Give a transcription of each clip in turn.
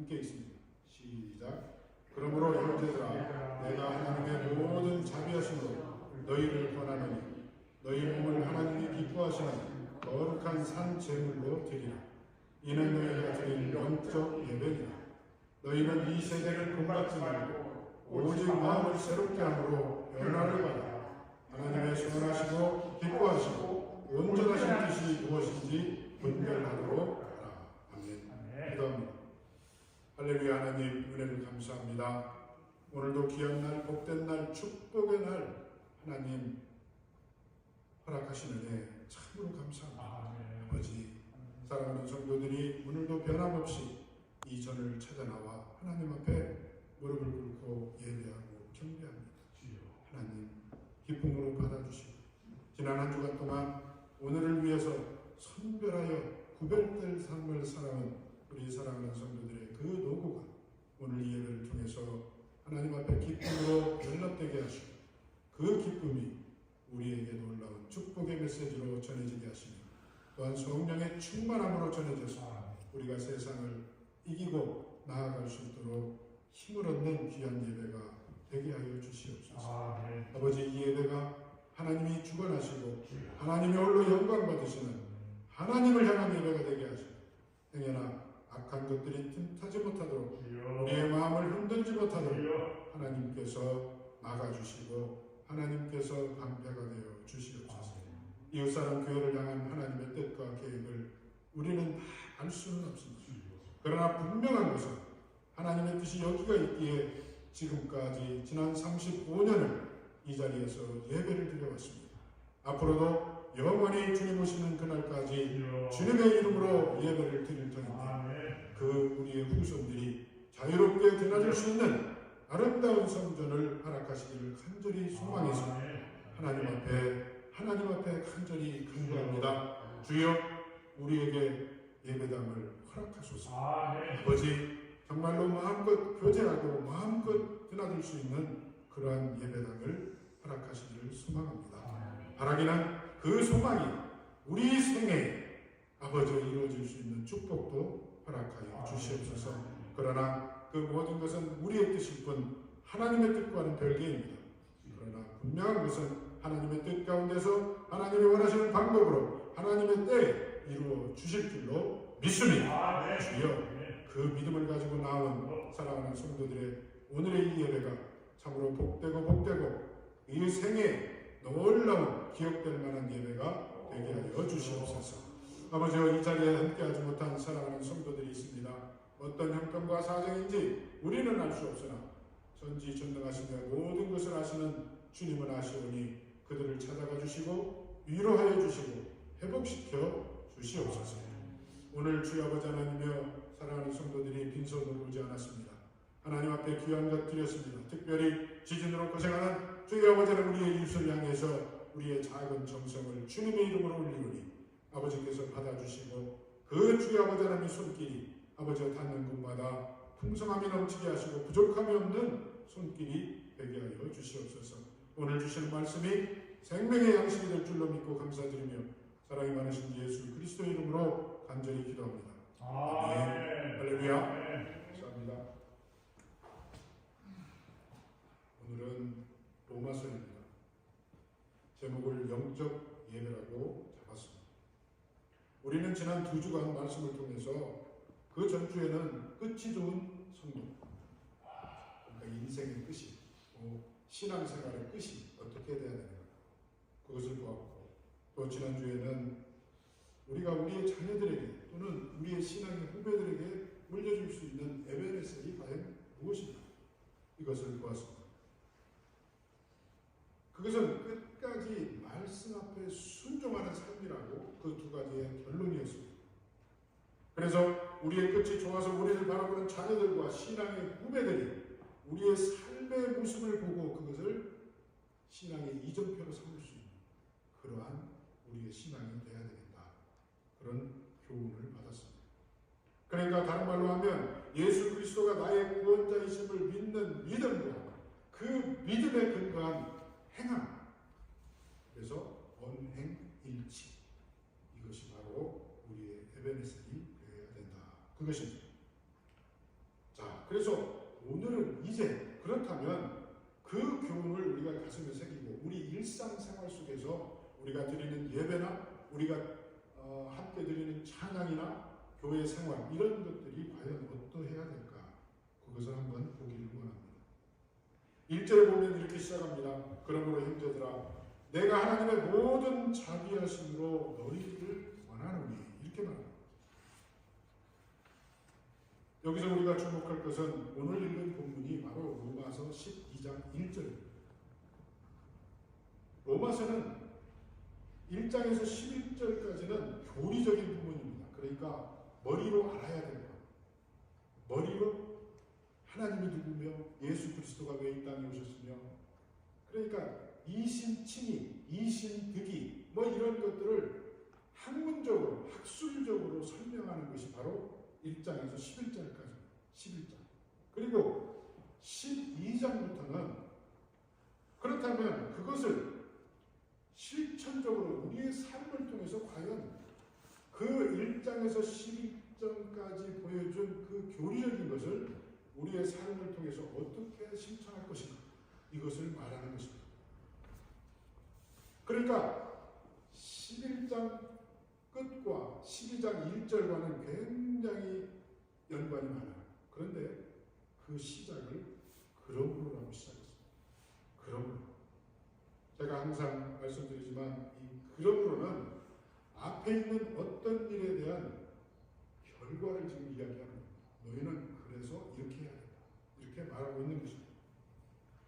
함께 있습니다. 시작. 그러므로 형제들아, 내가 하나님의 모든 자비하심으로 너희를 권하노니 너희 몸을 하나님이 기뻐하시는 거룩한 산 제물로 드리라. 이는 너희가 드린 영적 예배니라. 너희는 이 세대를 본받지 말고 오직 마음을 새롭게 함으로 변화를 받아 하나님의 선하시고 기뻐하시고 온전하신 뜻이 무엇인지 분별하도록 하라. 아멘. 기도합니다. 할렐루야. 하나님 은혜를 감사합니다. 오늘도 귀한 날, 복된 날, 축복의 날 하나님 허락하시는 애 참으로 감사합니다. 아버지, 사랑하는 성도들이 오늘도 변함없이 이 전을 찾아 나와 하나님 앞에 무릎을 꿇고 예배하고 경배합니다. 하나님 기쁨으로 받아주시고 지난 한 주간 동안 오늘을 위해서 선별하여 구별될 삶을 살아온 우리 사랑하는 성도들의 그 노고가 오늘 이 예배를 통해서 하나님 앞에 기쁨으로 연락되게 하시고 그 기쁨이 우리에게 놀라운 축복의 메시지로 전해지게 하시며 또한 성령의 충만함으로 전해져서 우리가 세상을 이기고 나아갈 수 있도록 힘을 얻는 귀한 예배가 되게 하여 주시옵소서. 아버지, 이 예배가 하나님이 주관하시고 하나님이 홀로 영광 받으시는 하나님을 향한 예배가 되게 하시고 행여나 악한 것들이 틈타지 못하도록 우리의 마음을 흔들지 못하도록 하나님께서 막아주시고 하나님께서 방패가 되어 주시옵소서. 이웃사람 교회를 향한 하나님의 뜻과 계획을 우리는 다 알 수는 없습니다. 그러나 분명한 것은 하나님의 뜻이 여기가 있기에 지금까지 지난 35년을 이 자리에서 예배를 드려왔습니다. 앞으로도 영원히 주님 오시는 그날까지 주님의 이름으로 예배를 드릴 터인데 그 우리의 후손들이 자유롭게 드나들 수 있는 아름다운 성전을 허락하시기를 간절히 소망해서 하나님 앞에 간절히 간구합니다. 주여, 우리에게 예배당을 허락하소서. 아버지, 정말로 마음껏 교제하고 마음껏 드나들 수 있는 그러한 예배당을 허락하시기를 소망합니다. 바라기는 그 소망이 우리 생애에 아버지 이루어질 수 있는 축복도 허락하여 주시옵소서. 그러나 그 모든 것은 우리의 뜻일 뿐 하나님의 뜻과는 별개입니다. 그러나 분명한 것은 하나님의 뜻 가운데서 하나님이 원하시는 방법으로 하나님의 때에 이루어 주실 줄로 믿습니다. 주여, 그 믿음을 가지고 나온 사랑하는 성도들의 오늘의 이 예배가 참으로 복되고 이 생에 놀라운 기억될 만한 예배가 되게 하여 주시옵소서. 아버지여, 이 자리에 함께하지 못한 사랑하는 성도들이 있습니다. 어떤 형편과 사정인지 우리는 알 수 없으나 전지전능하시며 모든 것을 아시는 주님은 아시오니 그들을 찾아가 주시고 위로하여 주시고 회복시켜 주시옵소서. 오늘 주여 아버지 하나님이여, 사랑하는 성도들이 빈손으로 오지 않았습니다. 하나님 앞에 귀한 것 드렸습니다. 특별히 지진으로 고생하는 주여 아버지 하나님, 우리의 이웃을 향해서 우리의 작은 정성을 주님의 이름으로 올리오니 아버지께서 받아주시고 그 주여 아버지 하나님의 손길이 아버지가 닿는 곳마다 풍성함이 넘치게 하시고 부족함이 없는 손길이 되게 하여 주시옵소서. 오늘 주시는 말씀이 생명의 양식이 될 줄로 믿고 감사드리며 사랑이 많으신 예수 그리스도의 이름으로 간절히 기도합니다. 아멘. 할렐루야. 감사합니다. 오늘은 로마서입니다. 제목을 영적 예배라고 잡았습니다. 우리는 지난 2주간 말씀을 통해서 그 전주에는 끝이 좋은 성도, 그러니까 인생의 끝이, 신앙생활의 끝이 어떻게 돼야 되는가, 그것을 보았고, 또 지난주에는 우리가 우리의 자녀들에게 또는 우리의 신앙의 후배들에게 물려줄 수 있는 에베네셀이 과연 무엇인가, 이것을 보았습니다. 그것은 끝까지 말씀 앞에 순종하는 삶이라고 그 두 가지의 결론이었습니다. 그래서 우리의 끝이 좋아서 우리를 바라보는 자녀들과 신앙의 후배들이 우리의 삶의 모습을 보고 그것을 신앙의 이정표로 삼을 수 있는 그러한 우리의 신앙이 되어야 되겠다, 그런 교훈을 받았습니다. 그러니까 다른 말로 하면 예수 그리스도가 나의 구원자이심을 믿는 믿음과 그 믿음에 근거한 행함, 그래서 언행일치, 이것이 바로 우리의 에베네셀이 되어야 된다, 그것입니다. 그래서 오늘은 이제 그렇다면 그 교훈을 우리가 가슴에 새기고 우리 일상생활 속에서 우리가 드리는 예배나 우리가 함께 드리는 찬양이나 교회 생활 이런 것들이 과연 어떠해야 될까? 그것을 한번 보기를 원합니다. 1절에 보면 이렇게 시작합니다. 그러므로 형제들아 내가 하나님의 모든 자비하심으로 너희를 원하노니 이렇게 말합니다. 여기서 우리가 주목할 것은 오늘 읽은 본문이 바로 로마서 12장 1절입니다. 로마서는 1장에서 11절까지는 교리적인 부분입니다. 그러니까 머리로 알아야 되는 것. 머리로 하나님이 누구며 예수 그리스도가 왜 이 땅에 오셨으며 그러니까 이신칭의, 이신득의 뭐 이런 것들을 학문적으로 학술적으로 설명하는 것이 바로 1장에서 11절까지 11장 그리고 12장부터는 그렇다면 그것을 실천적으로 우리의 삶을 통해서 과연 그 1장에서 12장까지 보여준 그 교리적인 것을 우리의 삶을 통해서 어떻게 실천할 것인가 이것을 말하는 것입니다. 그러니까 11장 끝과 12장 1절과는 굉장히 연관이 많아요. 그런데 그 시작을 그러므로라고 시작했습니다. 그러므로. 제가 항상 말씀드리지만 이 그러므로는 앞에 있는 어떤 일에 대한 결과를 지금 이야기하는 겁니다. 너희는 그래서 이렇게 해야 된다. 이렇게 말하고 있는 것입니다.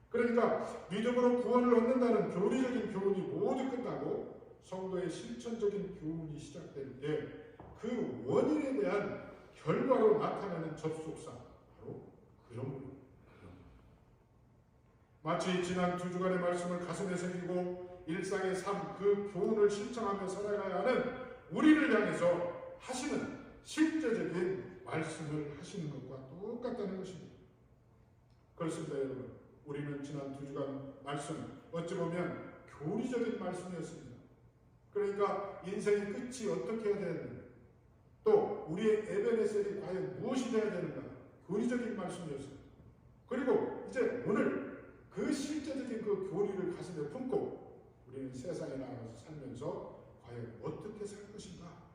그러니까 믿음으로 구원을 얻는다는 교리적인 교훈이 모두 끝나고 성도의 실천적인 교훈이 시작될 때 그 원인에 대한 결과로 나타나는 접속사 바로 그러므로. 마치 지난 2주간의 말씀을 가슴에 새기고 일상의 삶 그 교훈을 실천하며 살아가야 하는 우리를 향해서 하시는 실제적인 말씀을 하시는 것과 똑같다는 것입니다. 그렇습니다, 여러분. 우리는 지난 2주간 말씀 어찌 보면 교리적인 말씀이었습니다. 그러니까 인생의 끝이 어떻게 해야 되는가, 또 우리의 에베네셀이 과연 무엇이 되어야 되는가, 교리적인 말씀이었습니다. 그리고 이제 오늘 그 실제적인 그 교리를 가슴에 품고 우리는 세상에 나가서 살면서 과연 어떻게 살 것인가,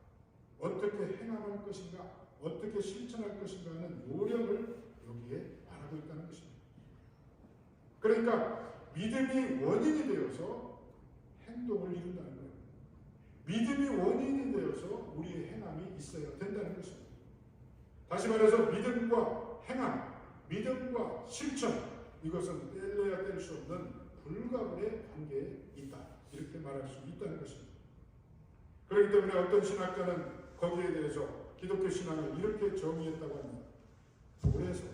어떻게 행함할 것인가, 어떻게 실천할 것인가 하는 노력을 여기에 말하고 있다는 것입니다. 그러니까 믿음이 원인이 되어서 행동을 이룬다는 거예요. 믿음이 원인이 되어서 우리의 행함이 있어야 된다는 것입니다. 다시 말해서 믿음과 행함, 믿음과 실천 이것은 뗄래야 뗄 수 없는 불가분의 관계에 있다. 이렇게 말할 수 있다는 것입니다. 그렇기 때문에 어떤 신학자는 거기에 대해서 기독교 신앙을 이렇게 정의했다고 합니다. 불에서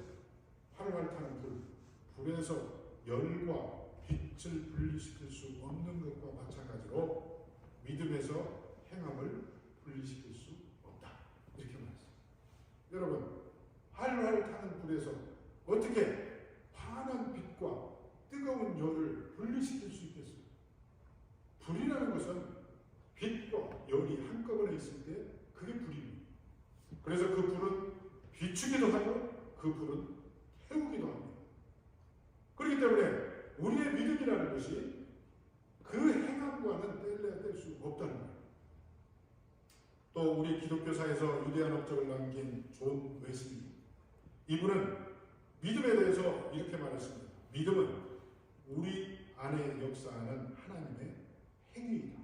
활활 타는 불에서 열과 빛을 분리시킬 수 없는 것과 마찬가지로 믿음에서 행함을 분리시킬 수 없다. 이렇게 말했습니다. 여러분, 활활 타는 불에서 어떻게 환한 빛과 뜨거운 열을 분리시킬 수 있겠어요? 불이라는 것은 빛과 열이 한꺼번에 있을 때 그게 불입니다. 그래서 그 불은 비추기도 하고 그 불은 태우기도 합니다. 그렇기 때문에 우리의 믿음이라는 것이 그 행함과는 뗄래야 뗄 수 없다는 거예요. 또 우리 기독교사에서 위대한 업적을 남긴 존 웨슬리, 이분은 믿음에 대해서 이렇게 말했습니다. 믿음은 우리 안에 역사하는 하나님의 행위이다.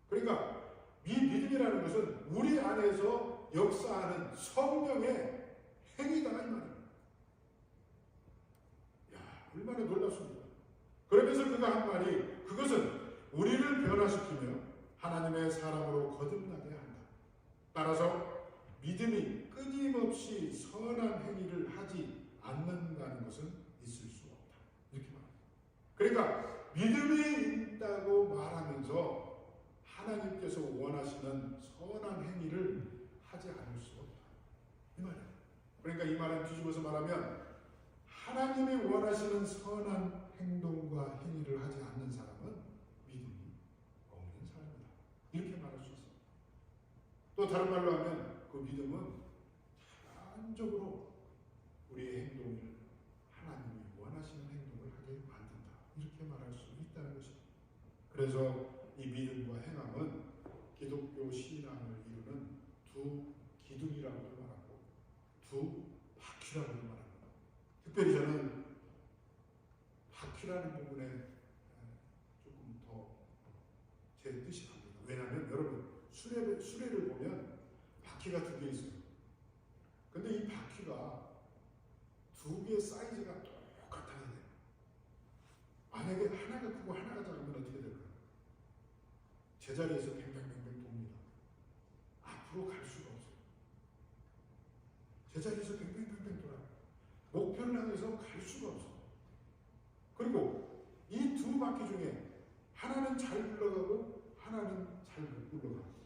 그러니까 이 믿음이라는 것은 우리 안에서 역사하는 성령의 행위다 이 말입니다. 얼마나 놀랍습니까? 그러면서 그가 한 말이 그것은 우리를 변화시키며 하나님의 사람으로 거듭나게 한다. 따라서 믿음이 끊임없이 선한 행위를 하지 않는다는 것은 있을 수 없다. 이렇게 말합니다. 그러니까 믿음이 있다고 말하면서 하나님께서 원하시는 선한 행위를 하지 않을 수 없다. 이 말이에요. 그러니까 이 말은 뒤집어서 말하면 하나님이 원하시는 선한 행동과 행위를 하지 않는 사람은 믿음이 없는 사람이다. 이렇게 말할 수 있습니다. 또 다른 말로 하면 그 믿음은 습관적으로 우리의 행동을 하나님이 원하시는 행동을 하게 만든다. 이렇게 말할 수 있다는 것입니다. 그래서 이 믿음과 행함은 기독교 신앙을 이루는 두 기둥이라고도 말하고 두 바퀴라고도 말합니다. 특별히 저는 바퀴라는 부분에 조금 더 제 뜻이 갑니다. 왜냐하면 여러분 수레를 보면 바퀴가 두 개 있어요. 근데 이 바퀴가 두 개의 사이즈가 똑같아야 돼요. 만약에 하나가 크고 하나가 작으면 어떻게 될까요? 제자리에서 뱅뱅뱅뱅 돕니다. 앞으로 갈 수가 없어요. 제자리에서 뱅뱅뱅뱅 돌아요. 목표를 향해서 갈 수가 없어요. 그리고 이 두 바퀴 중에 하나는 잘 굴러가고 하나는 잘 못 굴러가고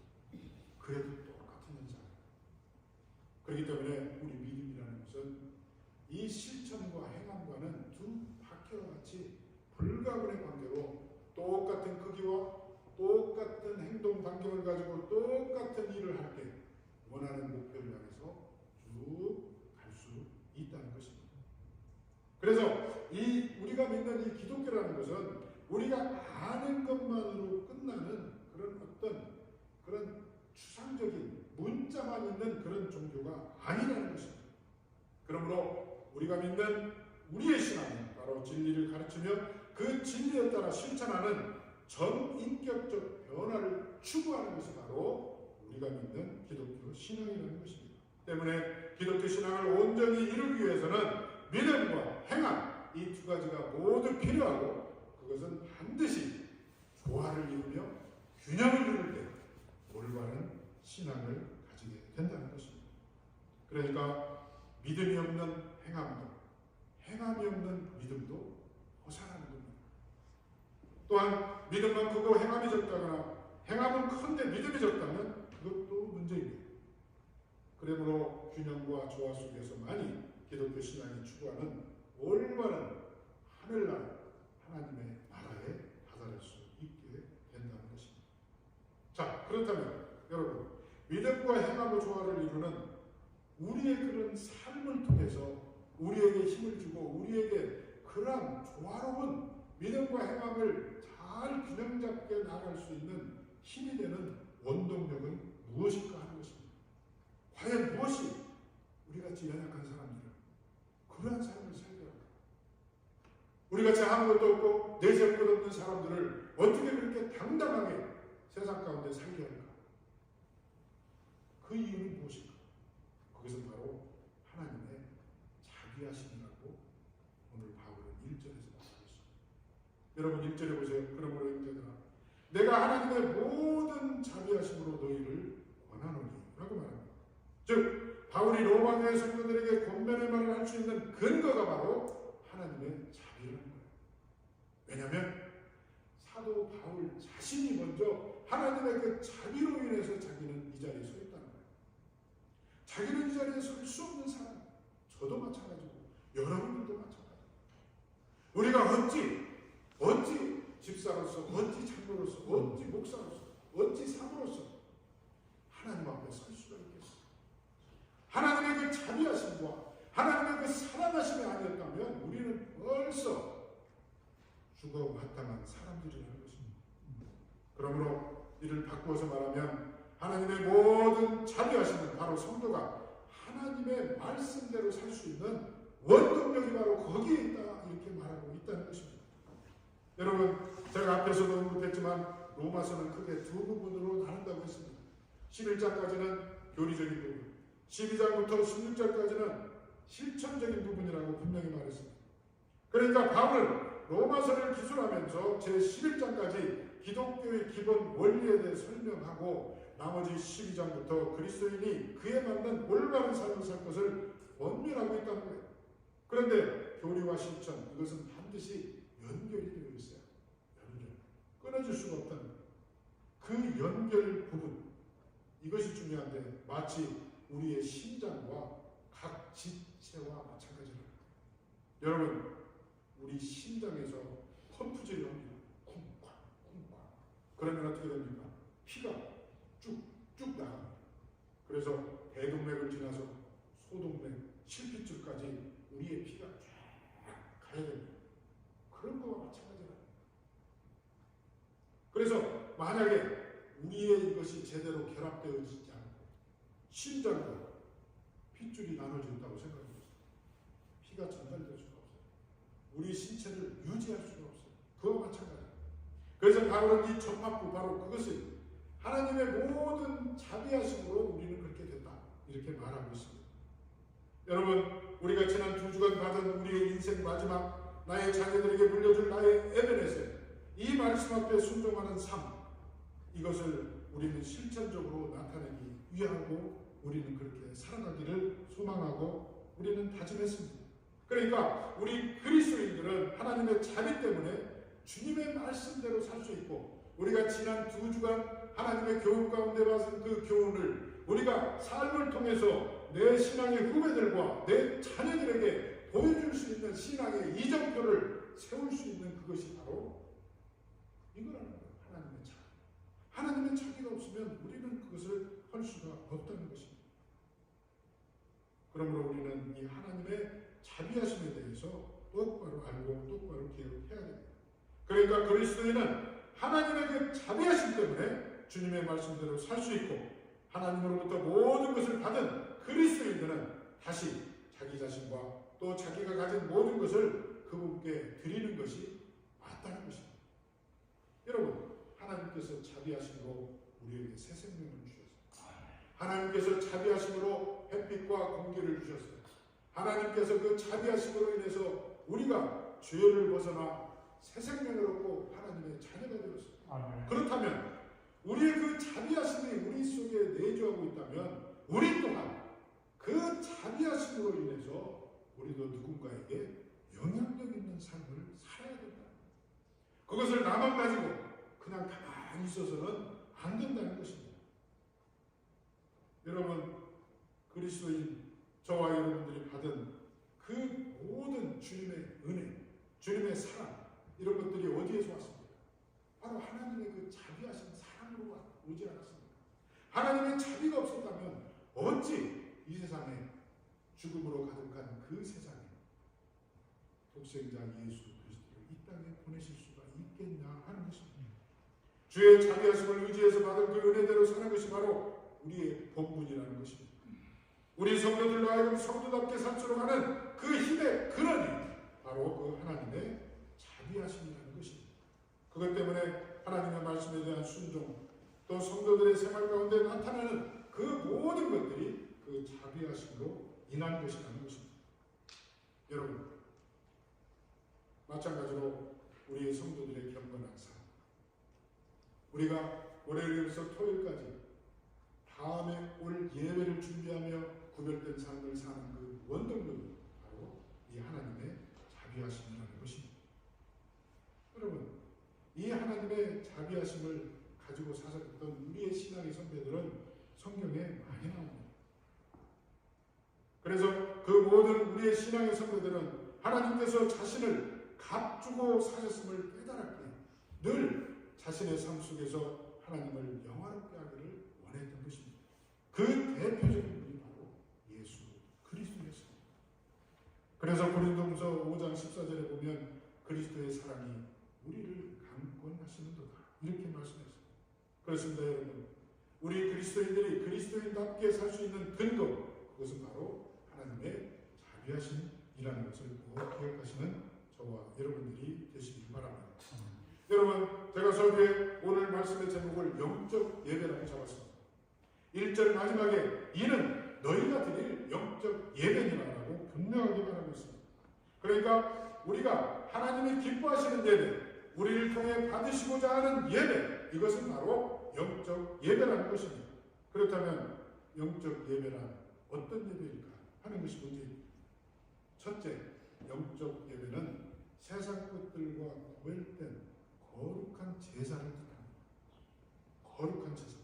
그래도 똑같은 현상. 그렇기 때문에 우리 믿음이라는 것은 이 실천과 행함과는 두 바퀴와 같이 불가분의 관계로 똑같은 크기와 똑같은 행동 반경을 가지고 똑같은 일을 할 때 원하는 목표를 향해서 쭉 갈 수 있다는 것입니다. 그래서 우리가 믿는 이 기독교라는 것은 우리가 아는 것만으로 끝나는 그런 추상적인 문자만 있는 그런 종교가 아니라는 것입니다. 그러므로 우리가 믿는 우리의 신앙은 바로 진리를 가르치며 그 진리에 따라 실천하는 전인격적 변화를 추구하는 것이 바로 우리가 믿는 기독교 신앙이라는 것입니다. 때문에 기독교 신앙을 온전히 이루기 위해서는 믿음과 행함 이 두 가지가 모두 필요하고 그것은 반드시 조화를 이루며 균형을 이룰 때 올바른 신앙을 가지게 된다는 것입니다. 그러니까 믿음이 없는 행함도 행함이 없는 믿음도 허사라는 겁니다. 또한 믿음만 크고 행함이 적다거나 행함은 큰데 믿음이 적다면 그것도 문제입니다. 그러므로 균형과 조화 속에서만이 기독교 신앙이 추구하는 올바른 하늘나라 하나님의 나라에 다다를 수 있게 된다는 것입니다. 자, 그렇다면 여러분 믿음과 행함의 조화를 이루는 우리의 그런 삶을 통해서 우리에게 힘을 주고 우리에게 그러한 조화로운 믿음과 행함을 잘 균형 잡게 나아갈 수 있는 힘이 되는 원동력은 무엇일까 하는 것입니다. 과연 무엇이 우리같이 연약한 사람들은 그러한 삶을 살게 할까? 우리같이 아무것도 없고 내세울 것 없는 사람들을 어떻게 그렇게 당당하게 세상 가운데 살게 할까? 그 이유는 무엇일까? 그것은 바로 하나님의 자비하심이라고 오늘 바울은 1절에서 말하고 있습니다. 여러분 1절에 보세요. 그러므로 형제들아 내가 하나님의 모든 자비하심으로 너희를 권하노니 라고 말합니다. 즉 바울이 로마 교회 성도들에게 권면의 말을 할 수 있는 근거가 바로 하나님의 자비라는 거예요. 왜냐하면 사도 바울 자신이 먼저 하나님의 그 자비로 인해서 자기는 이 자리에 서 있다는 거예요. 자기는 이 자리에 설 수 없는 사람, 저도 마찬가지고 여러분들도 마찬가지고 우리가 어찌 집사로서, 어찌 장로로서, 어찌 목사로서, 어찌 사모로서 하나님 앞에 설 수가 있겠어요. 하나님의 그 자비하심과 하나님의 그 사랑하심이 아니었다면 우리는 벌써 죽어 마땅한 사람들이라는 것입니다. 그러므로 이를 바꾸어서 말하면 하나님의 모든 자비하심은 바로 성도가 하나님의 말씀대로 살 수 있는 원동력이 바로 거기에 있다 이렇게 말하고 있다는 것입니다. 여러분 제가 앞에서도 언급했지만 로마서는 크게 두 부분으로 나눈다고 했습니다. 11장까지는 교리적인 부분, 12장부터 16장까지는 실천적인 부분이라고 분명히 말했습니다. 그러니까 바울은 로마서를 기술하면서 제11장까지 기독교의 기본 원리에 대해 설명하고 나머지 12장부터 그리스도인이 그에 맞는 올바른 삶을 살 것을 권면하고 있다는 거예요. 그런데 교리와 실천 이것은 반드시 연결이 되어 있어요. 끊어질 수가 없다는 거예요. 그 연결 부분 이것이 중요한데 마치 우리의 심장과 각 지체와 마찬가지라는 거예요. 여러분 우리 심장에서 펌프질이 옵니다. 쿵쾅 쿵쾅. 그러면 어떻게 됩니까? 피가 쭉쭉 나갑니다. 그래서 대동맥을 지나서 소동맥, 실핏줄까지 우리의 피가 쫙 가야 됩니다. 그런 거와 마찬가지라. 그래서 만약에 우리의 이것이 제대로 결합되어지지 않고 심장과 핏줄이 나눠진다고 생각해보세요. 피가 전달될 수가 없어요. 우리 신체를 유지할 수가 없어요. 그와 마찬가지예요. 그래서 바울은 이 접합부, 바로 그것을 하나님의 모든 자비하심으로 우리는 그렇게 됐다, 이렇게 말하고 있습니다. 여러분, 우리가 지난 2주간 받은 우리의 인생 마지막 나의 자녀들에게 물려줄 나의 에베네셀, 이 말씀 앞에 순종하는 삶, 이것을 우리는 실천적으로 나타내기 위하고 우리는 그렇게 살아가기를 소망하고 우리는 다짐했습니다. 그러니까 우리 그리스도인들은 하나님의 자비 때문에 주님의 말씀대로 살 수 있고, 우리가 지난 2주간 하나님의 교훈 가운데 받은 그 교훈을 우리가 삶을 통해서 내 신앙의 후배들과 내 자녀들에게 보여줄 수 있는 신앙의 이정표를 세울 수 있는 그것이 바로 이거라는 거예요. 하나님의 자비. 하나님의 자비가 없으면 우리는 그것을 할 수가 없다는 것입니다. 그러므로 우리는 이 하나님의 자비하심에 대해서 똑바로 알고 똑바로 기억해야 됩니다. 그러니까 그리스도인은 하나님의 그 자비하심 때문에 주님의 말씀대로 살 수 있고, 하나님으로부터 모든 것을 받은 그리스도인들은 다시 자기 자신과 또 자기가 가진 모든 것을 그분께 드리는 것이 맞다는 것입니다. 여러분, 하나님께서 자비하심으로 우리에게 새 생명을 주셨어요. 하나님께서 자비하심으로 햇빛과 공기를 주셨어요. 하나님께서 그 자비하심으로 인해서 우리가 죄를 벗어나 새 생명을 얻고 하나님의 자녀가 되었어요. 아멘. 그렇다면 우리의 그 자비하심이 우리 속에 내주하고 있다면 우리 또한 그 자비하심으로 인해서 우리도 누군가에게 영향력 있는 삶을 살아야 된다. 그것을 나만 가지고 그냥 가만히 있어서는 안 된다는 것입니다. 여러분, 그리스도인 저와 여러분들이 받은 그 모든 주님의 은혜, 주님의 사랑, 이런 것들이 어디에서 왔습니까? 바로 하나님의 그 자비하신 사랑으로 오지 않았습니까? 하나님의 자비가 없었다면 어찌 이 세상에 죽음으로 가득한 그 세상에 독생자 예수 그리스도를 이 땅에 보내실 수가 있겠냐 하는 것입니다. 주의 자비하심을 의지해서 받은 그 은혜대로 사는 것이 바로 우리의 본분이라는 것입니다. 우리 성도들로 하여금 성도답게 살수록 하는 그 힘의 근원이 바로 그 하나님의 자비하심이라는 것입니다. 그것 때문에 하나님의 말씀에 대한 순종, 또 성도들의 생활 가운데 나타나는 그 모든 것들이 그 자비하심으로 인한 것이라는 것입니다. 여러분, 마찬가지로 우리의 성도들의 경건한 삶, 우리가 월요일부터 토요일까지 다음에 올 예배를 준비하며 구별된 삶을 사는 그 원동력이 바로 이 하나님의 자비하심이라는 것입니다. 여러분, 이 하나님의 자비하심을 가지고 사셨던 우리의 신앙의 선배들은 성경에 많이 나옵니다. 그래서 그 모든 우리의 신앙의 선배들은 하나님께서 자신을 값주고 사셨음을 깨달았기에 늘 자신의 삶 속에서 하나님을 영화롭게 하기를 원했던 것입니다. 그 대표적인 분이 바로 예수 그리스도였습니다. 그래서 고린도후서 5장 14절에 보면 그리스도의 사랑이 우리를 강권하시는도다, 이렇게 말씀했습니다. 그렇습니다. 여러분, 우리 그리스도인들이 그리스도인답게 살 수 있는 근거, 그것은 바로 하나님의 자비하심이라는 것을 꼭 기억하시는 저와 여러분들이 되시길 바랍니다. 여러분, 제가 설교에 오늘 말씀의 제목을 영적 예배라고 잡았습니다. 1절 마지막에 이는 너희가 드릴 영적 예배니라라고 분명하게 말하고 있습니다. 그러니까 우리가 하나님이 기뻐하시는 예배, 우리를 통해 받으시고자 하는 예배, 이것은 바로 영적 예배라는 것입니다. 그렇다면 영적 예배란 어떤 예배일까 하는 것이 문제입니다. 첫째, 영적 예배는 세상 것들과 구별된 거룩한 제사를 뜻합니다. 거룩한 제사.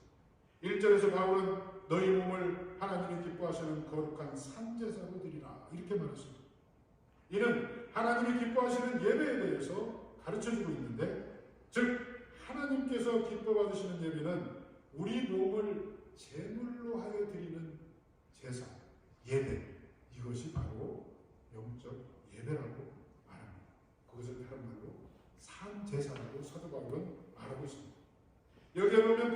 1절에서 바울은 너희 몸을 하나님이 기뻐하시는 거룩한 산제사로 드리라, 이렇게 말했습니다. 이는 하나님이 기뻐하시는 예배에 대해서 가르쳐주고 있는데, 즉 하나님께서 기뻐 받으시는 예배는 우리 몸을 제물로 하여 드리는 제사, 예배,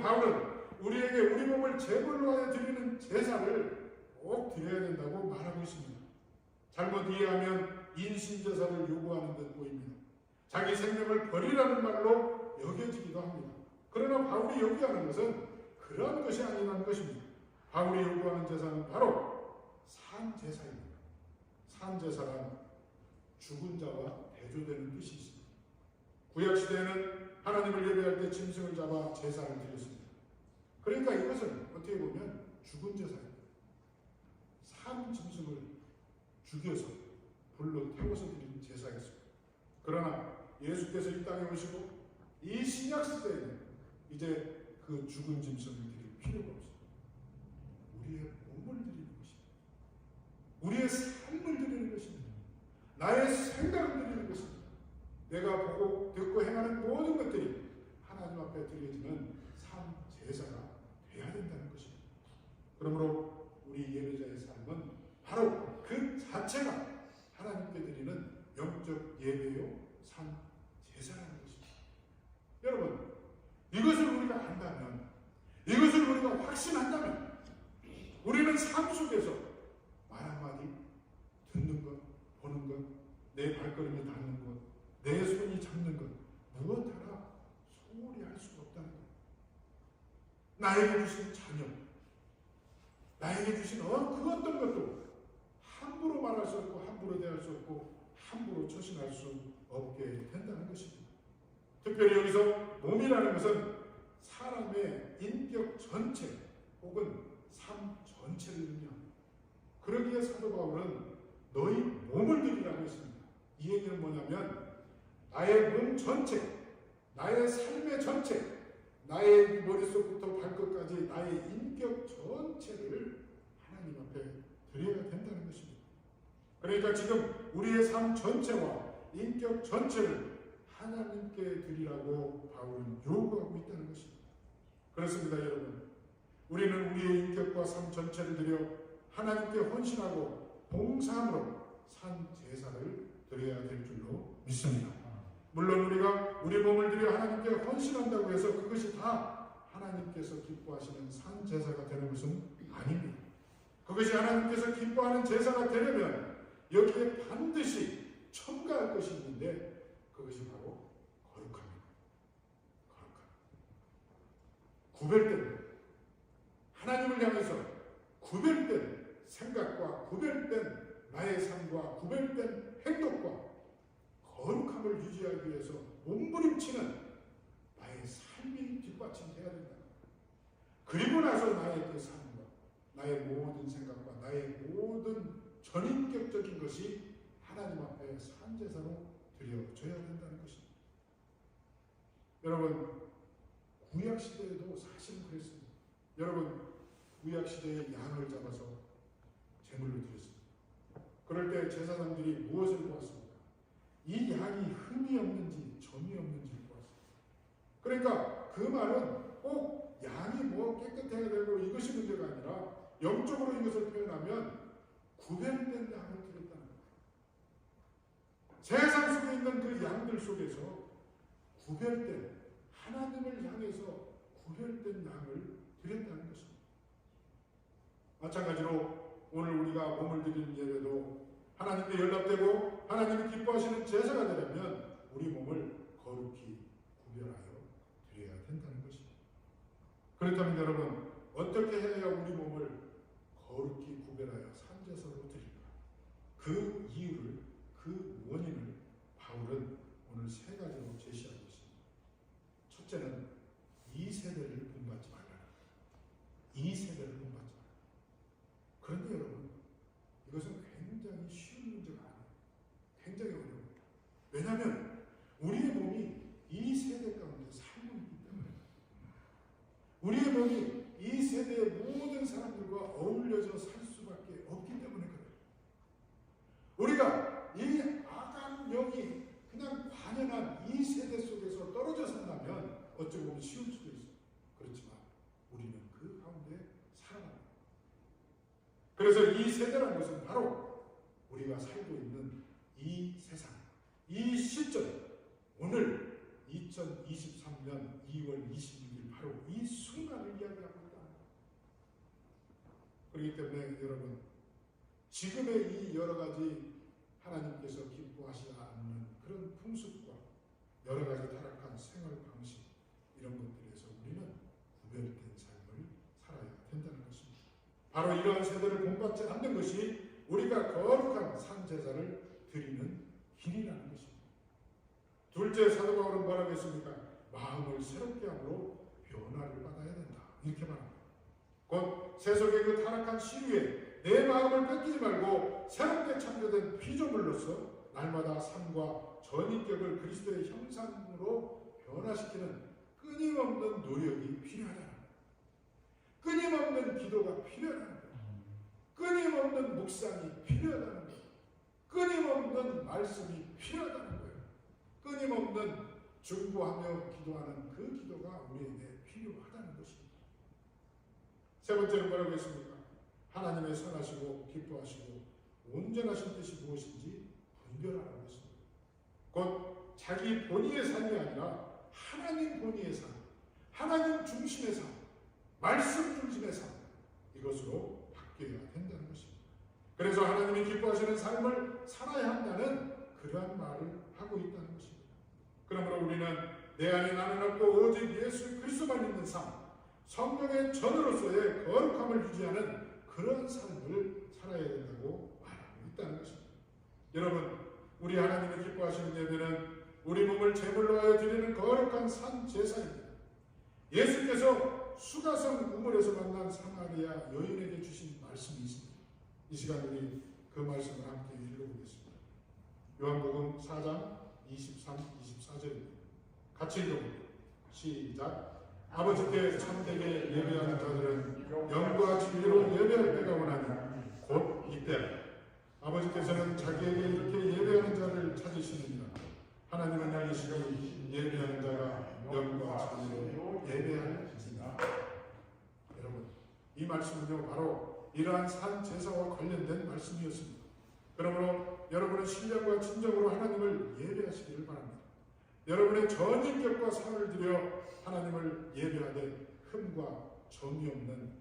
바울은 우리에게 우리 몸을 제물로 하여 드리는 제사를 꼭 드려야 된다고 말하고 있습니다. 잘못 이해하면 인신제사를 요구하는 듯 보입니다. 자기 생명을 버리라는 말로 여겨지기도 합니다. 그러나 바울이 요구하는 것은 그런 것이 아니라는 것입니다. 바울이 요구하는 제사는 바로 산제사입니다. 산제사란 죽은 자와 대조되는 뜻이 있습니다. 구약시대에는 하나님을 예배할 때 짐승을 잡아 제사를 드렸습니다. 그러니까 이것은 어떻게 보면 죽은 제사입니다. 산 짐승을 죽여서 불로 태워서 드리는 제사였습니다. 그러나 예수께서 이 땅에 오시고 이 신약시대에는 이제 그 죽은 짐승을 드릴 필요가 없습니다. 우리의 몸을 드리는 것입니다. 우리의 삶을 드리는 것입니다. 나의 생각을 드리는 것입니다. 내가 보고 듣고 행하는 모든 것들이 하나님 앞에 드려지는 삶 제사가 돼야 된다는 것입니다. 그러므로 우리 예배자의 삶은 바로 그 자체가 하나님께 드리는 영적 예배요 삶 제사라는 것입니다. 여러분, 이것을 우리가 안다면, 이것을 우리가 확신한다면 우리는 삶 속에서 말 한마디, 듣는 것, 보는 것, 내 발걸음이 닿는 것, 내 손이 잡는 것, 무엇 하나 소홀히 할 수가 없다는 것. 나에게 주신 자녀, 나에게 주신 그 어떤 것도 함부로 말할 수 없고, 함부로 대할 수 없고, 함부로 처신할 수 없게 된다는 것입니다. 특별히 여기서 몸이라는 것은 사람의 인격 전체 혹은 삶 전체를 의미합니다. 그러기에 사도 바울은 너희 몸을 드리라고 했습니다. 이 얘기는 뭐냐면 나의 몸 전체, 나의 삶의 전체, 나의 머릿속부터 발끝까지 나의 인격 전체를 하나님 앞에 드려야 된다는 것입니다. 그러니까 지금 우리의 삶 전체와 인격 전체를 하나님께 드리라고 바울은 요구하고 있다는 것입니다. 그렇습니다, 여러분. 우리는 우리의 인격과 삶 전체를 드려 하나님께 헌신하고 봉사함으로 산 제사를 드려야 될 줄로 믿습니다. 물론 우리가 우리 몸을 드려 하나님께 헌신한다고 해서 그것이 다 하나님께서 기뻐하시는 산 제사가 되는 것은 아닙니다. 그것이 하나님께서 기뻐하는 제사가 되려면 여기에 반드시 첨가할 것이 있는데 그것이 바로 거룩합니다. 구별된, 하나님을 향해서 구별된 생각과 구별된 나의 삶과 구별된 행동과 거룩함을 유지하기 위해서 몸부림치는 나의 삶이 뒷받침돼야 된다. 그리고 나서 나의 그 삶과 나의 모든 생각과 나의 모든 전인격적인 것이 하나님 앞에 산제사로 드려져야 된다는 것입니다. 여러분, 구약시대에도 사실은 그랬습니다. 여러분, 구약시대에 양을 잡아서 제물로 드렸습니다. 그럴 때 제사장들이 무엇을 보았습니까? 이 양이 흠이 없는지 점이 없는지를 보았습니다. 그러니까 그 말은 꼭 양이 뭐 깨끗해야 되고 이것이 문제가 아니라 영적으로 이것을 표현하면 구별된 양을 드렸다는 거예요. 세상 속에 있는 그 양들 속에서 구별된, 하나님을 향해서 구별된 양을 드렸다는 것입니다. 마찬가지로 오늘 우리가 몸을 드리는 예배도 하나님께 연락되고 하나님이 기뻐하시는 제사가 되려면 우리 몸을 거룩히 구별하여 드려야 된다는 것입니다. 그렇다면 여러분, 어떻게 해야 우리 몸을 거룩히 구별하여 산제사로 드릴까? 그 이유를, 그 원인을 바울은 오늘 세 가지로 제시하고 있습니다. 첫째는 이 세대를 본받지 말라. 이 세대를 본받지 말라. 그런데 여러분, 이것은 굉장히 쉬운 문제가 아니에요. 굉장히 어려워요. 왜냐하면 우리의 몸이 이 세대 가운데 살고 있기 때문에, 우리의 몸이 이 세대의 모든 사람들과 어울려져 살 수밖에 없기 때문에 그래요. 우리가 이 악한 영이 그냥 관연한 이 세대 속에서 떨어져 산다면 어찌 보면 쉬울 수도 있어요. 그렇지만 우리는 그 가운데 살아갑니다. 그래서 이 세대라는 것은 바로 우리가 살고 있는 이 세상, 이 시점, 오늘 2023년 2월 26일 바로 이 순간을 이야기하고 있다. 그렇기 때문에 여러분, 지금의 이 여러 가지 하나님께서 기뻐하시지 않는 그런 풍습과 여러 가지 타락한 생활 방식, 이런 것들에서 우리는 구별된 삶을 살아야 된다는 것입니다. 바로 이러한 세대를 본받지 않는 것이 우리가 거룩한 산제사를 드리는 길이라는 것입니다. 둘째, 사도 바울은 뭐라고 했습니까? 마음을 새롭게 함으로 변화를 받아야 된다, 이렇게 말합니다. 곧 세속의 그 타락한 시류에 내 마음을 뺏기지 말고 새롭게 창조된 피조물로서 날마다 삶과 전인격을 그리스도의 형상으로 변화시키는 끊임없는 노력이 필요하다는 거예요. 끊임없는 기도가 필요하다는 거예요. 끊임없는 묵상이 필요하다는 거예요. 끊임없는 말씀이 필요하다는 거예요. 끊임없는 중보하며 기도하는 그 기도가 우리에게 필요하다는 것입니다. 세 번째는 뭐라고 했습니까? 하나님의 선하시고 기뻐하시고 온전하신 뜻이 무엇인지 분별하라고 했습니다. 곧 자기 본의의 삶이 아니라 하나님 본의의 삶, 하나님 중심의 삶, 말씀 중심의 삶, 이것으로 바뀌어야 된다는 것입니다. 그래서 하나님이 기뻐하시는 삶을 살아야 한다는 그러한 말을 하고 있다는 것입니다. 그러므로 우리는 내 안에 나는 없고 오직 예수 그리스도만 있는 삶, 성령의 전으로서의 거룩함을 유지하는 그런 삶을 살아야 된다고 말하고 있다는 것입니다. 여러분, 우리 하나님이 기뻐하시는 예배는 우리 몸을 제물로 하여 드리는 거룩한 산 제사입니다. 예수께서 수가성 우물에서 만난 사마리아 여인에게 주신 말씀이 있습니다. 이 시간 우리 그 말씀을 함께 읽어보겠습니다. 요한복음 4장 23, 24절입니다. 같이 읽어봅니다. 시작. 아버지께 참되게 예배하는 자들은 영과 진리로 예배할 때가 오나니 곧 이때라. 아버지께서는 자기에게 이렇게 예배하는 자를 찾으시느니라. 하나님은 양이시니 예배하는 자가 영과 진리로 예배할지니라. 여러분, 이 말씀은요 바로 이러한 산 제사와 관련된 말씀이었습니다. 그러므로 여러분은 신령과 진정으로 하나님을 예배하시기를 바랍니다. 여러분의 전인격과 상을 들여 하나님을 예배하되 흠과 점이 없는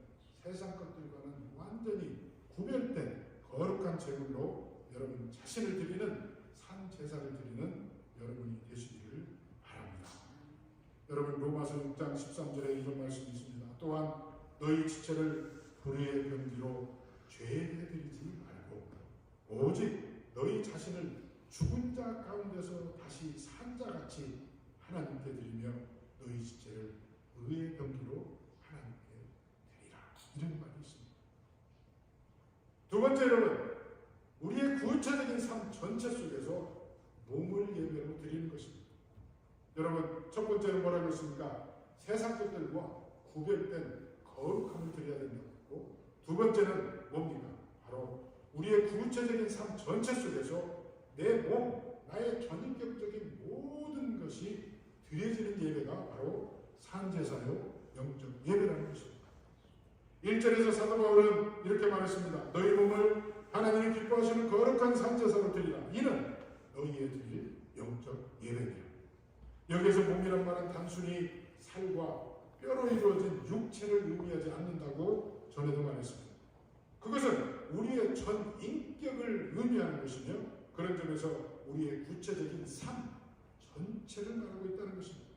세상 것들과는 완전히 구별된 거룩한 제물로 여러분 자신을 드리는 산 제사를 드리는 여러분이 되시기를 바랍니다. 여러분, 로마서 6장 13절에 이런 말씀이 있습니다. 또한 너희 지체를 불의의 병기로 죄에 드리지 말고 오직 너희 자신을 죽은 자 가운데서 다시 산 자같이 하나님께 드리며 너희 지체를 의의 병기로 하나님께 드리라. 이런 말이 있습니다. 두 번째, 여러분, 우리의 구체적인 삶 전체 속에서 몸을 예배로 드리는 것입니다. 여러분, 첫 번째는 뭐라고 했습니까? 세상 것들과 구별된 거룩함을 드려야 된다고 했고, 두 번째는 뭡니까? 바로 우리의 구체적인 삶 전체 속에서 내 몸, 나의 전인격적인 모든 것이 드려지는 예배가 바로 산제사요 영적 예배라는 것입니다. 1절에서 사도 바울은 이렇게 말했습니다. 너희 몸을 하나님이 기뻐하시는 거룩한 산제사로 드리라. 이는 너희의 드릴 영적 예배니라. 여기에서 몸이란 말은 단순히 살과 뼈로 이루어진 육체를 의미하지 않는다고 전에도 말했습니다. 그것은 우리의 전 인격을 의미하는 것이며 그런 점에서 우리의 구체적인 삶 전체를 말하고 있다는 것입니다.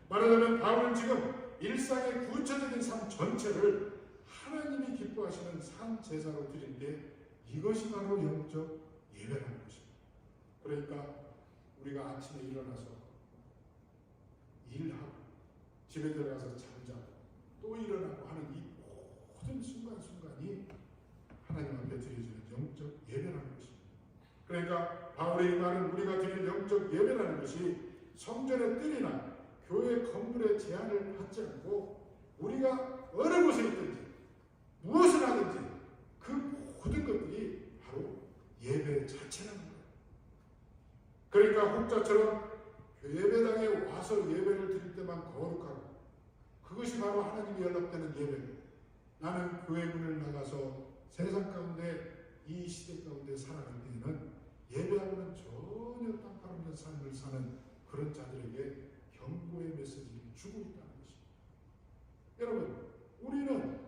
말하자면 바울은 지금 일상의 구체적인 삶 전체를 하나님이 기뻐하시는 산 제사로 드린 게 이것이 바로 영적 예배라는 것입니다. 그러니까 우리가 아침에 일어나서 일하고 집에 들어가서 잠자고 또 일어나고 하는 이 모든 순간순간이 하나님 앞에 드려지는 영적 예배라는 것입니다. 그러니까 바울의 이 말은 우리가 드릴 영적 예배라는 것이 성전의 뜰이나 교회 건물의 제한을 받지 않고 우리가 어느 곳에 있든지 무엇을 하든지 그 모든 것들이 바로 예배 자체라는 거예요. 그러니까 혹자처럼 예배당에 와서 예배를 드릴 때만 거룩하고 그것이 바로 하나님이 연락되는 예배고 나는 교회 문을 나가서 세상 가운데 이 시대 가운데 살아갈 때에는 예배하고는 전혀 땅파없는 삶을 사는 그런 자들에게 경고의 메시지를 주고 있다는 것입니다. 여러분, 우리는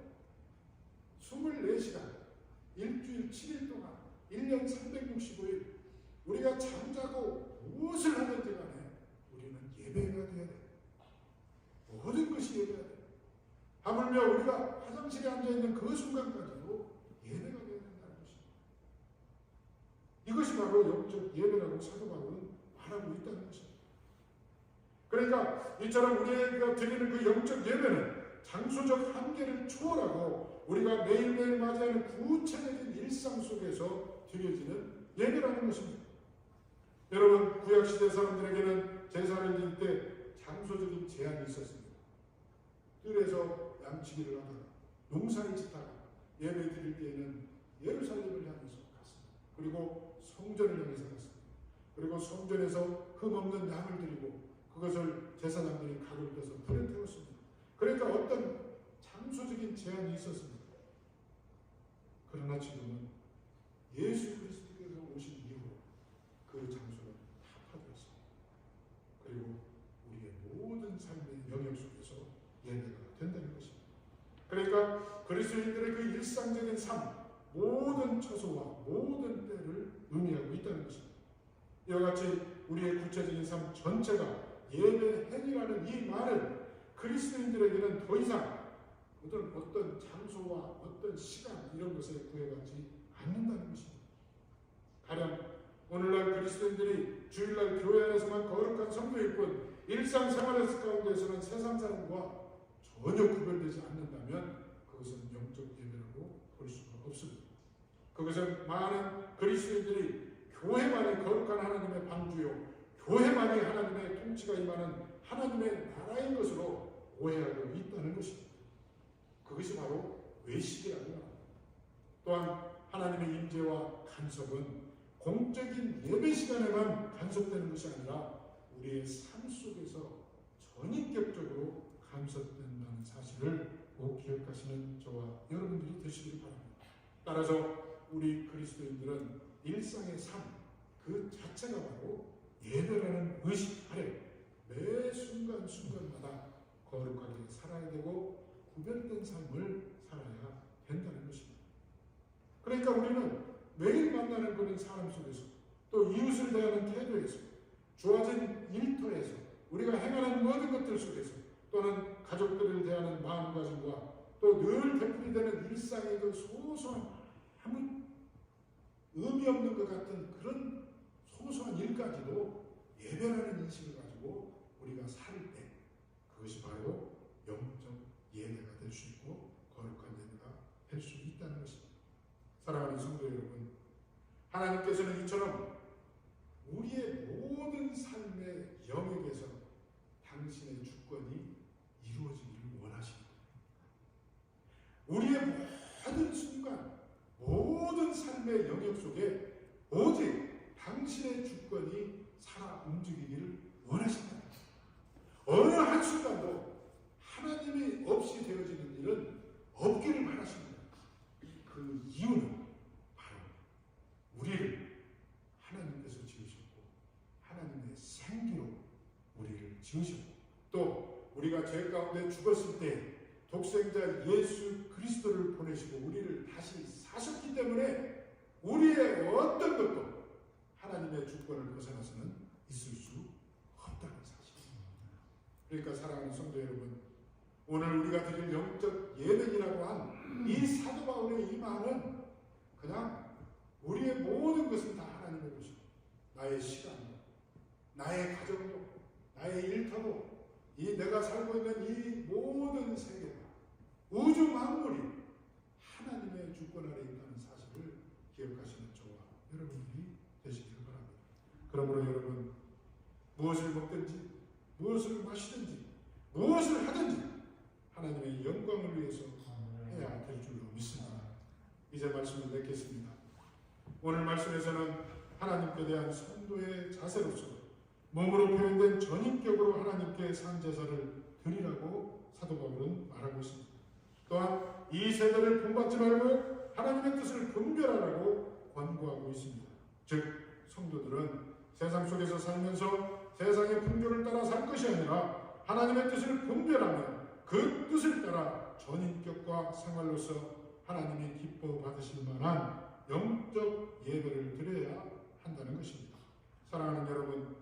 24시간, 일주일 7일 동안, 1년 365일, 우리가 잠자고 무엇을 하든지 간에 우리는 예배가 되어야 돼. 모든 것이 예배가 돼. 하물며 우리가 화장실에 앉아있는 그 순간까지도 예배가 되어야 된다는 것입니다. 이것이 바로 영적 예배라고 사도 바울은 말하고 있다는 것입니다. 그러니까 이처럼 우리가 드리는 그 영적 예배는 장소적 한계를 초월하고 우리가 매일매일 맞이하는 구체적인 일상 속에서 드려지는 예배라는 것입니다. 여러분, 구약시대 사람들에게는 제사를 드릴 때 장소적인 제한이 있었습니다. 뜰에서 양치기를 하다가 농사를 짓다가 예배 드릴 때에는 예루살렘을 향해서 갔습니다. 그리고 성전을 향해서 갔습니다. 그리고 성전에서 흠없는 양을 드리고 그것을 제사장들이 각을 껴서 불에 태웠습니다. 그러니까 어떤 장소적인 제한이 있었습니다. 그러나 지금은 예수 그리스도께서 오신 이후로 그 장소는 다 파괴했습니다. 그리고 우리의 모든 삶의 영역 속에서 예배가 된다는 것입니다. 그러니까 그리스도인들의 그 일상적인 삶, 모든 처소와 모든 때를 의미하고 있다는 것입니다. 이와 같이 우리의 구체적인 삶 전체가 예배 행위라는 이 말은 그리스도인들에게는 더 이상 어떤 장소와 어떤 시간 이런 것에 구애받지 않는다는 것입니다. 가령 오늘날 그리스도인들이 주일날 교회 안에서만 거룩한 성도일 뿐 일상생활 가운데서는 세상 사람과 전혀 구별되지 않는다면 그것은 영적 예배라고 볼 수가 없습니다. 그것은 많은 그리스도인들이 교회만이 거룩한 하나님의 방주요, 교회만이 하나님의 통치가 임하는 하나님의 나라인 것으로 오해하고 있다는 것입니다. 그것이 바로 외식이라고 합니다. 또한 하나님의 임재와 간섭은 공적인 예배 시간에만 간섭되는 것이 아니라 우리의 삶 속에서 전인격적으로 간섭된다는 사실을 꼭 기억하시는 저와 여러분들이 되시길 바랍니다. 따라서 우리 그리스도인들은 일상의 삶 그 자체가 바로 예배라는 의식 아래 매 순간순간마다 거룩하게 살아야 되고 구별된 삶을 살아야 된다는 것입니다. 그러니까 우리는 매일 만나는 그런 사람 속에서 또 이웃을 대하는 태도에서 주어진 일터에서 우리가 행하는 모든 것들 속에서 또는 가족들을 대하는 마음가짐과 또 늘 되풀이되는 일상의 그 소소한 아무 의미 없는 것 같은 그런 소소한 일까지도 예배라는 인식을 가지고 우리가 살 때 그것이 바로 영적 예배가 될 수 있고 거룩한 예배가 될 수 있다는 것입니다. 사랑하는 성도 여러분, 하나님께서는 이처럼 우리의 모든 삶의 영역에서 당신의 주권이 이루어지기를 원하십니다. 우리의 모든 순간, 모든 삶의 영역 속에 오직 당신의 주권이 살아 움직이기를 원하신다. 어느 한순간도 하나님이 없이 되어지는 일은 없기를 바라십니다. 그 이유는 바로 우리를 하나님께서 지으셨고 하나님의 생기로 우리를 지으셨고 또 우리가 죄 가운데 죽었을 때 독생자 예수 그리스도를 보내시고 우리를 다시 사셨기 때문에 우리의 어떤 것도 하나님의 주권을 벗어나서는 있을 수 없다는 사실입니다. 그러니까 사랑하는 성도 여러분, 오늘 우리가 드릴 영적 예배라고 한 이 사도 바울의 이 말은 그냥 우리의 모든 것은 다 하나님의 것이고 나의 시간도, 나의 가정도, 나의 일터도, 이 내가 살고 있는 이 모든 세계가 우주 만물이 하나님의 주권 아래 있다는 사실을 기억하시는 저와 여러분들이 되시기를 바랍니다. 그러므로 여러분, 무엇을 먹든지 무엇을 마시든지 무엇을 하든지 하나님의 영광을 위해서 해야 될 줄로 믿습니다. 이제 말씀을 맺겠습니다. 오늘 말씀에서는 하나님께 대한 선도의 자세로서 몸으로 표현된 전인격으로 하나님께 산제사를 드리라고 사도 바울은 말하고 있습니다. 또한 이 세대를 본받지 말고 하나님의 뜻을 분별하라고 권고하고 있습니다. 즉 성도들은 세상 속에서 살면서 세상의 풍조를 따라 살 것이 아니라 하나님의 뜻을 분별하며 그 뜻을 따라 전인격과 생활로서 하나님이 기뻐 받으실 만한 영적 예배를 드려야 한다는 것입니다. 사랑하는 여러분,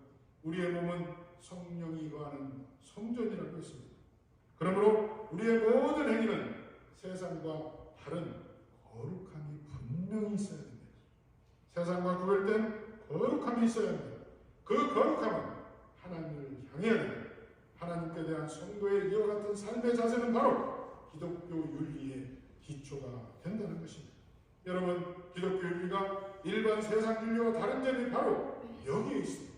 우리의 몸은 성령이 거하는 성전이라고 했습니다. 그러므로 우리의 모든 행위는 세상과 다른 거룩함이 분명히 있어야 됩니다. 세상과 구별된 거룩함이 있어야 합니다. 그 거룩함은 하나님을 향해야 됩니다. 하나님께 대한 성도의 이와 같은 삶의 자세는 바로 기독교 윤리의 기초가 된다는 것입니다. 여러분, 기독교 윤리가 일반 세상 윤리와 다른 점이 바로 여기에 있습니다.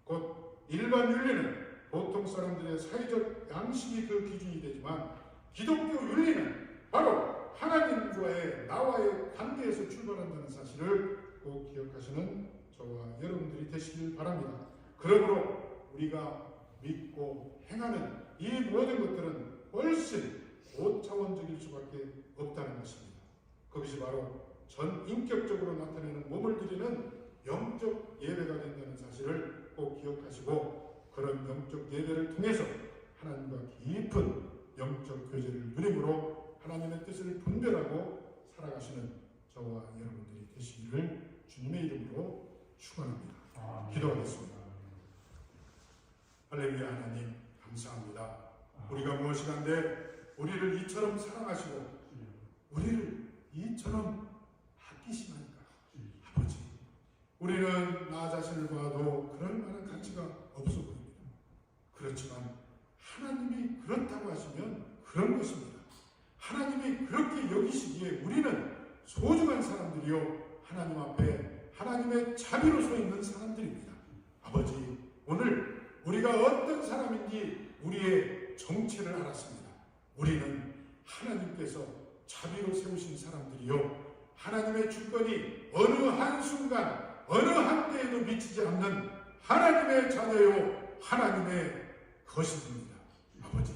곧 일반 윤리는 보통 사람들의 사회적 양식이 그 기준이 되지만 기독교 윤리는 바로 하나님과의 나와의 관계에서 출발한다는 사실을 꼭 기억하시는 저와 여러분들이 되시길 바랍니다. 그러므로 우리가 믿고 행하는 이 모든 것들은 훨씬 고차원적일 수밖에 없다는 것입니다. 그것이 바로 전인격적으로 나타내는 몸을 드리는 영적 예배가 된다는 사실을 꼭 기억하시고 그런 영적 예배를 통해서 하나님과 깊은 영적 교제를 누림으로 하나님의 뜻을 분별하고 살아가시는 저와 여러분들이 되시기를 주님의 이름으로 축원합니다. 기도하겠습니다. 할렐루야. 하나님 감사합니다. 우리가 무엇이간데 우리를 이처럼 사랑하시고 우리를 이처럼 아끼시나이까. 아버지, 우리는 나 자신을 봐도 그럴 만한 가치가 없어 보입니다. 그렇지만 하나님이 그렇다고 하시면 그런 것입니다. 하나님이 그렇게 여기시기에 우리는 소중한 사람들이요 하나님 앞에 하나님의 자비로 서 있는 사람들입니다. 아버지, 오늘 우리가 어떤 사람인지 우리의 정체를 알았습니다. 우리는 하나님께서 자비로 세우신 사람들이요 하나님의 주권이 어느 한순간 어느 한때에도 미치지 않는 하나님의 자녀요 하나님의 것입니다. 아버지,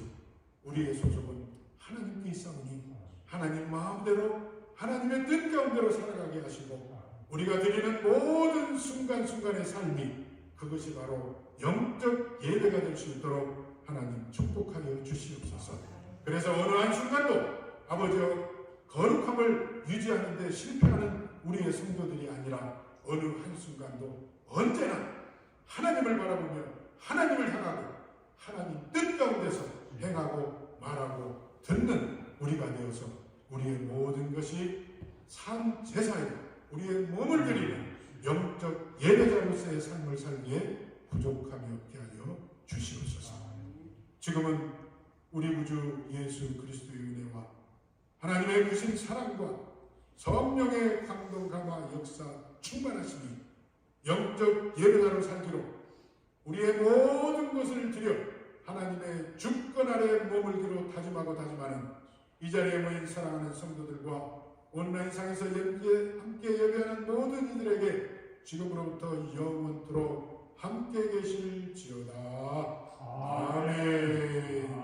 우리의 소속은 하나님께 있사오니 하나님 마음대로 하나님의 뜻 가운데로 살아가게 하시고 우리가 드리는 모든 순간순간의 삶이 그것이 바로 영적 예배가 될 수 있도록 하나님 축복하여 주시옵소서. 그래서 어느 한순간도 아버지여 거룩함을 유지하는 데 실패하는 우리의 성도들이 아니라 어느 한순간도 언제나 하나님을 바라보며 하나님을 향하고 하나님 뜻 가운데서 행하고 말하고 듣는 우리가 되어서 우리의 모든 것이 산 제사에 우리의 몸을 드리는 영적 예배자로서의 삶을 살기에 부족함이 없게 하여 주시옵소서. 지금은 우리 구주 예수 그리스도의 은혜와 하나님의 크신 사랑과 성령의 감동 감화 역사 충만하시니 영적 예배자로 살기로 우리의 모든 것을 드려 하나님의 주권 아래 몸을 기로 다짐하고 다짐하는 이 자리에 모인 사랑하는 성도들과 온라인상에서 함께 예배하는 모든 이들에게 지금으로부터 영원토록 함께 계실지어다. 아멘.